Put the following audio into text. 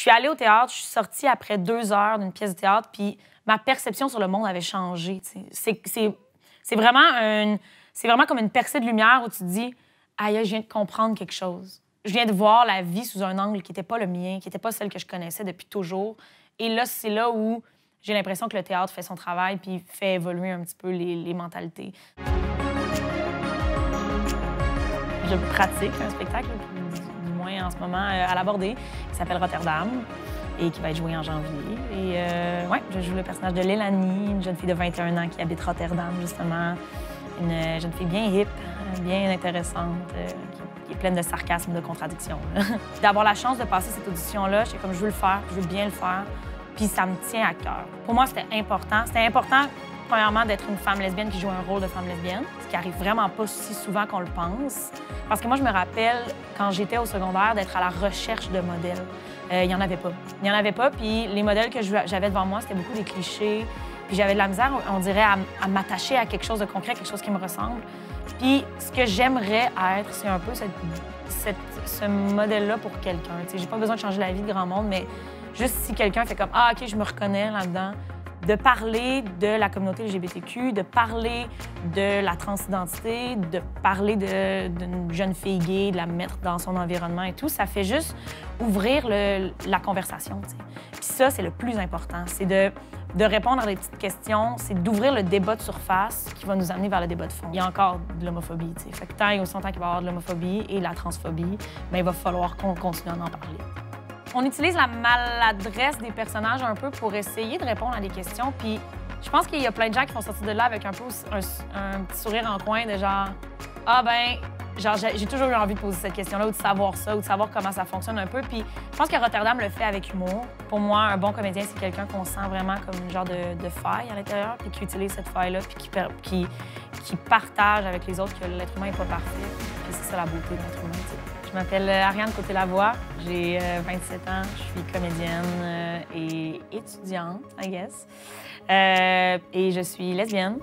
suis allée au théâtre, je suis sortie après 2 heures d'une pièce de théâtre, puis ma perception sur le monde avait changé. C'est vraiment comme une percée de lumière où tu te dis « Aïe, je viens de comprendre quelque chose. Je viens de voir la vie sous un angle qui n'était pas le mien, qui n'était pas celle que je connaissais depuis toujours. » Et là, c'est là où j'ai l'impression que le théâtre fait son travail puis fait évoluer un petit peu les mentalités. Je pratique un spectacle, du moins en ce moment, à la Bordée, qui s'appelle Rotterdam et qui va être joué en janvier. Et ouais, je joue le personnage de Lélanie, une jeune fille de 21 ans qui habite Rotterdam, justement. Une jeune fille bien hip, bien intéressante, qui est pleine de sarcasme, de contradictions. D'avoir la chance de passer cette audition-là, j'étais comme, je veux le faire, je veux bien le faire, puis ça me tient à cœur. Pour moi, c'était important. C'était important, premièrement, d'être une femme lesbienne qui joue un rôle de femme lesbienne, ce qui arrive vraiment pas si souvent qu'on le pense. Parce que moi, je me rappelle, quand j'étais au secondaire, d'être à la recherche de modèles. Il n'y en avait pas. Il n'y en avait pas, puis les modèles que j'avais devant moi, c'était beaucoup des clichés. Puis j'avais de la misère, on dirait, à m'attacher à quelque chose de concret, quelque chose qui me ressemble. Puis ce que j'aimerais être, c'est un peu ce modèle-là pour quelqu'un. J'ai pas besoin de changer la vie de grand monde, mais juste si quelqu'un fait comme « Ah, OK, je me reconnais là-dedans », de parler de la communauté LGBTQ, de parler de la transidentité, de parler d'une jeune fille gay, de la mettre dans son environnement et tout, ça fait juste ouvrir la conversation. T'sais. Puis ça, c'est le plus important, c'est de répondre à des petites questions, c'est d'ouvrir le débat de surface qui va nous amener vers le débat de fond. Il y a encore de l'homophobie, tu sais. Fait que tant et aussi longtemps qu'il va y avoir de l'homophobie et de la transphobie, bien, il va falloir qu'on continue à en parler. On utilise la maladresse des personnages un peu pour essayer de répondre à des questions, puis je pense qu'il y a plein de gens qui vont sortir de là avec un peu un petit sourire en coin de genre « Ah ben, genre, j'ai toujours eu envie de poser cette question-là ou de savoir ça ou de savoir comment ça fonctionne un peu. » Puis je pense que Rotterdam le fait avec humour. Pour moi, un bon comédien, c'est quelqu'un qu'on sent vraiment comme une genre de faille à l'intérieur puis qui utilise cette faille-là puis qui partage avec les autres que l'être humain n'est pas parfait. Puis c'est ça la beauté de l'être humain, t'sais. Je m'appelle Ariane Côté-Lavoie, j'ai 27 ans, je suis comédienne et étudiante, I guess. Et je suis lesbienne.